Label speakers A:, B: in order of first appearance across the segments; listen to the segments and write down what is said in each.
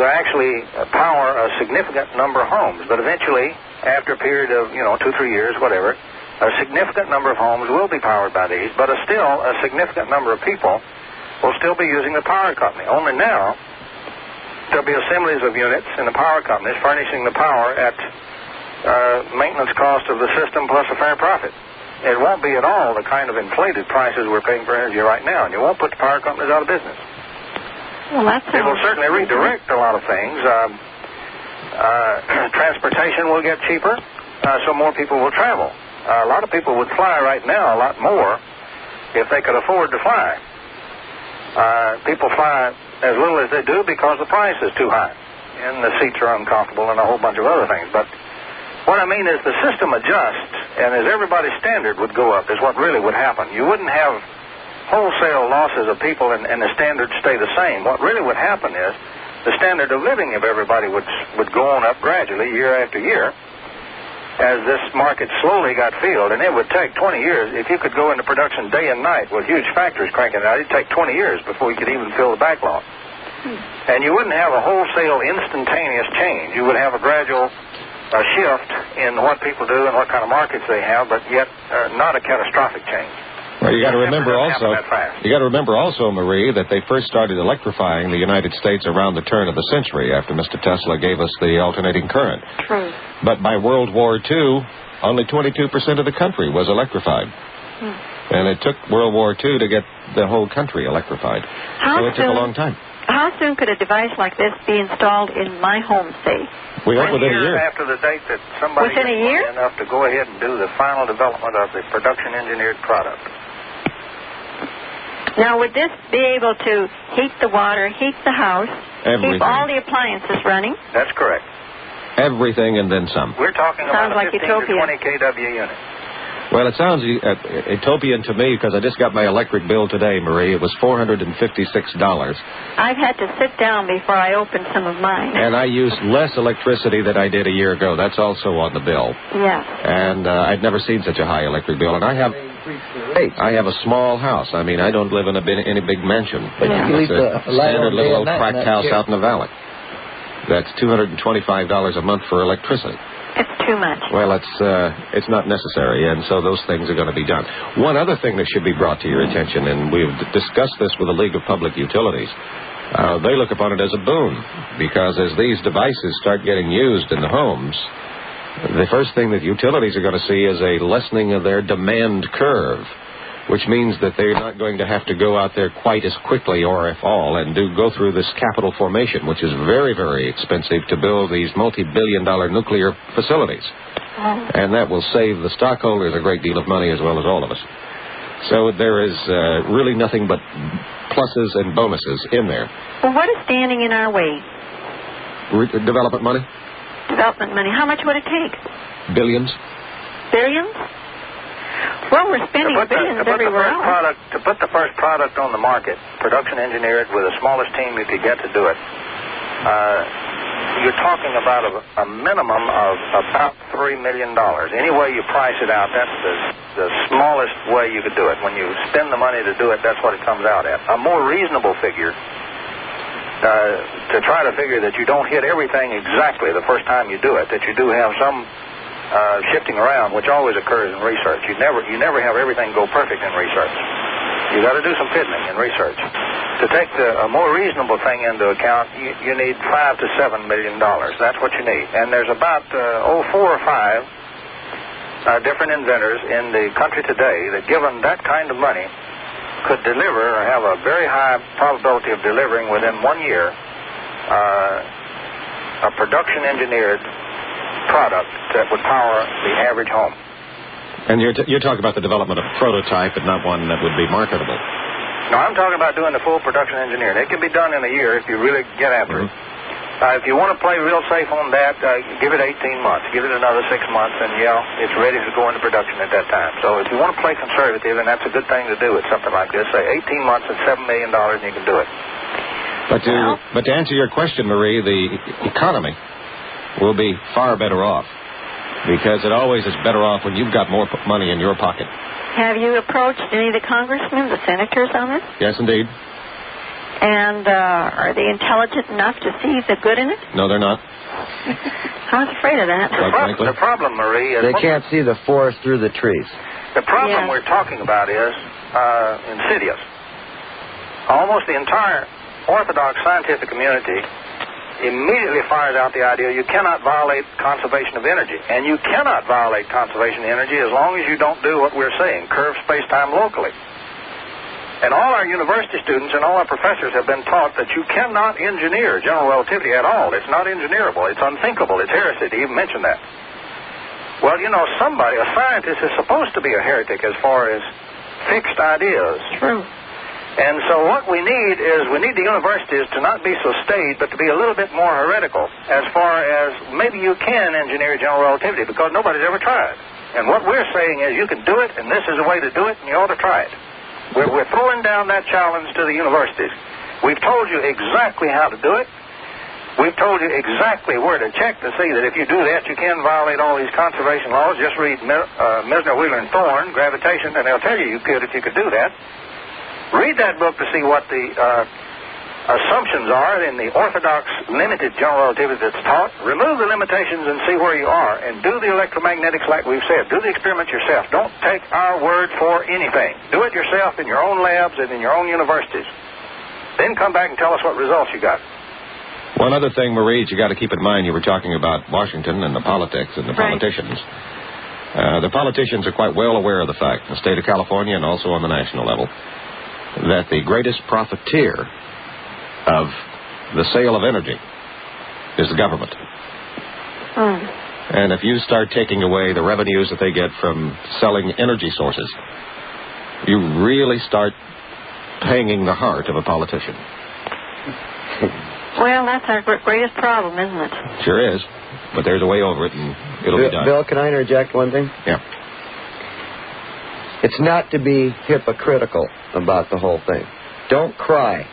A: actually power a significant number of homes. But eventually, after a period of, 2-3 years, whatever, a significant number of homes will be powered by these, but still a significant number of people will still be using the power company. Only now, there'll be assemblies of units in the power companies furnishing the power at maintenance cost of the system plus a fair profit. It won't be at all the kind of inflated prices we're paying for energy right now, and you won't put the power companies out of business.
B: Well,
A: it will certainly redirect a lot of things. Transportation will get cheaper, so more people will travel. A lot of people would fly right now a lot more if they could afford to fly. People fly as little as they do because the price is too high, and the seats are uncomfortable and a whole bunch of other things. But what I mean is the system adjusts, and as everybody's standard would go up is what really would happen. You wouldn't have wholesale losses of people and the standards stay the same. What really would happen is the standard of living of everybody would go on up gradually year after year as this market slowly got filled, and it would take 20 years. If you could go into production day and night with huge factories cranking out, it'd take 20 years before you could even fill the backlog. And you wouldn't have a wholesale instantaneous change. You would have a gradual shift in what people do and what kind of markets they have, but yet not a catastrophic change.
C: Well, you got to remember also, Marie, that they first started electrifying the United States around the turn of the century after Mr. Tesla gave us the alternating current.
B: True.
C: But by World War II, only 22% of the country was electrified. And it took World War II to get the whole country electrified. So it took a long time.
B: How soon could a device like this be installed in my home, say?
C: We hope within a year.
A: After the date that somebody
B: within a year?
A: Enough to go ahead and do the final development of the production engineered product.
B: Now, would this be able to heat the water, heat the house, keep all the appliances running?
A: That's correct.
C: Everything and then some.
A: We're talking about a 15 to 20 kW unit.
C: Well, it sounds utopian to me because I just got my electric bill today, Marie. It was $456.
B: I've had to sit down before I opened some of mine.
C: And I used less electricity than I did a year ago. That's also on the bill.
B: Yes.
C: And I'd never seen such a high electric bill. And I have a small house. I mean, I don't live in any big mansion.
D: But you can leave
C: a standard little old cracked house out in the valley. That's $225 a month for electricity.
B: It's too much.
C: Well, it's not necessary, and so those things are going to be done. One other thing that should be brought to your attention, and we've discussed this with the League of Public Utilities, they look upon it as a boon, because as these devices start getting used in the homes, the first thing that utilities are going to see is a lessening of their demand curve, which means that they're not going to have to go out there quite as quickly, or if all, and go through this capital formation, which is very, very expensive to build these multi-billion-dollar nuclear facilities. And that will save the stockholders a great deal of money as well as all of us. So there is really nothing but pluses and bonuses in there.
B: Well, what is standing in our way?
C: Development money?
B: Development money. How much would it take?
C: Billions.
B: Billions? Well, we're spending billions everywhere else.
A: To put the first product on the market, production engineered with the smallest team you could get to do it, you're talking about a minimum of about $3 million. Any way you price it out, that's the smallest way you could do it. When you spend the money to do it, that's what it comes out at. A more reasonable figure, to try to figure that you don't hit everything exactly the first time you do it, that you do have some shifting around, which always occurs in research. You never have everything go perfect in research. You got to do some fiddling in research. To take a more reasonable thing into account, you need $5 to $7 million. That's what you need. And there's about 4 or 5 different inventors in the country today that, given that kind of money, could deliver or have a very high probability of delivering within 1 year a production engineered product that would power the average home.
C: And you're talking about the development of a prototype and not one that would be marketable.
A: No, I'm talking about doing the full production engineering. It can be done in a year if you really get after it. If you want to play real safe on that, give it 18 months. Give it another 6 months, and, it's ready to go into production at that time. So if you want to play conservative, and that's a good thing to do with something like this, say 18 months and $7 million, and you can do it.
C: But to answer your question, Marie, the economy will be far better off, because it always is better off when you've got more money in your pocket.
B: Have you approached any of the congressmen, the senators on this?
C: Yes, indeed.
B: And are they intelligent enough to see the good in it?
C: No, they're not.
B: I was afraid of that.
A: The problem, Marie, is...
D: They can't see the forest through the trees.
A: The problem we're talking about is insidious. Almost the entire orthodox scientific community immediately fires out the idea you cannot violate conservation of energy. And you cannot violate conservation of energy as long as you don't do what we're saying, curve space-time locally. And all our university students and all our professors have been taught that you cannot engineer general relativity at all. It's not engineerable. It's unthinkable. It's heresy to even mention that. Well, you know, somebody, a scientist, is supposed to be a heretic as far as fixed ideas.
B: True.
A: And so what we need the universities to not be so staid, but to be a little bit more heretical as far as maybe you can engineer general relativity, because nobody's ever tried. And what we're saying is you can do it, and this is a way to do it, and you ought to try it. We're throwing down that challenge to the universities. We've told you exactly how to do it. We've told you exactly where to check to see that if you do that, you can violate all these conservation laws. Just read Misner, Wheeler, and Thorne, Gravitation, and they'll tell you you could if you could do that. Read that book to see what the assumptions are in the orthodox limited general relativity that's taught. Remove the limitations and see where you are, and do the electromagnetics like we've said. Do the experiments yourself. Don't take our word for anything. Do it yourself in your own labs and in your own universities. Then come back and tell us what results you got.
C: One other thing, Marie, you got to keep in mind, you were talking about Washington and the politics and the politicians. The politicians are quite well aware of the fact, in the state of California and also on the national level, that the greatest profiteer of the sale of energy is the government. And if you start taking away the revenues that they get from selling energy sources, you really start hanging the heart of a politician.
B: Well, that's our greatest problem, isn't it?
C: Sure is. But there's a way over it, and it'll be done.
D: Bill, can I interject one thing?
C: Yeah.
D: It's not to be hypocritical about the whole thing. Don't cry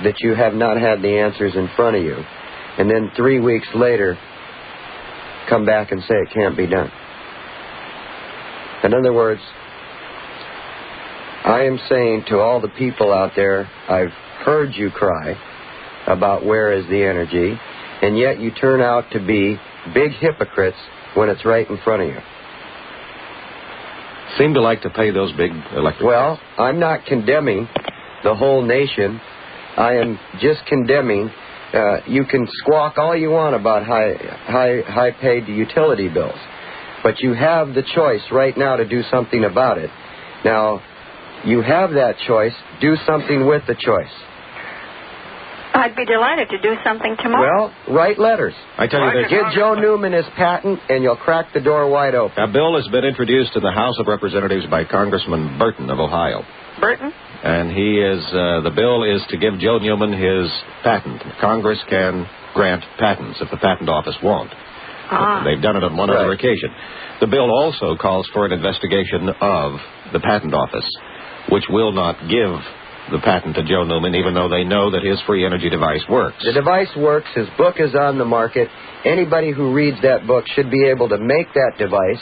D: that you have not had the answers in front of you, and then 3 weeks later come back and say it can't be done. In other words, I am saying to all the people out there, I've heard you cry about where is the energy, and yet you turn out to be big hypocrites when it's right in front of you.
C: Seem to like to pay those big electric...
D: Well, I'm not condemning the whole nation. I am just condemning... you can squawk all you want about high-paid utility bills, but you have the choice right now to do something about it. Now, you have that choice. Do something with the choice.
B: I'd be delighted to do something tomorrow.
D: Well, write letters.
C: I tell you this.
D: Give Joe Newman his patent, and you'll crack the door wide open.
C: A bill has been introduced to the House of Representatives by Congressman Burton of Ohio.
B: Burton?
C: And he is, the bill is to give Joe Newman his patent. Congress can grant patents if the patent office won't. They've done it on one other occasion. The bill also calls for an investigation of the patent office, which will not give the patent to Joe Newman, even though they know that his free energy device works.
D: The device works. His book is on the market. Anybody who reads that book should be able to make that device,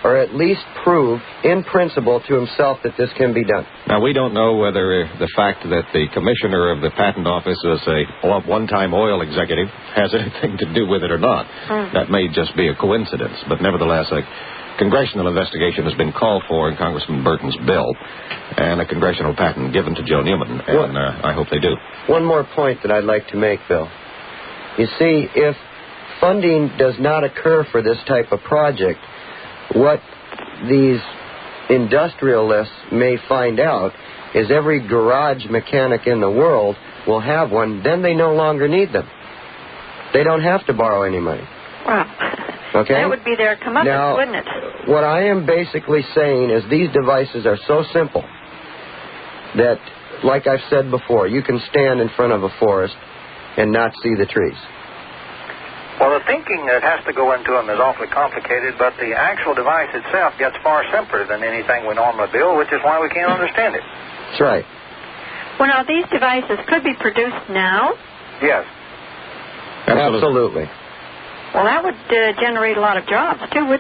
D: or at least prove in principle to himself that this can be done.
C: Now, we don't know whether the fact that the commissioner of the patent office is a one-time oil executive has anything to do with it or not. That may just be a coincidence, but nevertheless, a congressional investigation has been called for in Congressman Burton's bill, and a congressional patent given to Joe Newman, and I hope they do.
D: One more point that I'd like to make, Bill. You see, if funding does not occur for this type of project, what these industrialists may find out is every garage mechanic in the world will have one. Then they no longer need them. They don't have to borrow any money.
B: Wow.
D: Okay?
B: That would be their comeuppance,
D: now,
B: wouldn't it?
D: What I am basically saying is these devices are so simple that, like I've said before, you can stand in front of a forest and not see the trees.
A: Well, the thinking that has to go into them is awfully complicated, but the actual device itself gets far simpler than anything we normally build, which is why we can't understand it.
D: That's right.
B: Well, now, these devices could be produced now?
A: Yes.
D: Absolutely.
B: Well, that would generate a lot of jobs, too, wouldn't it?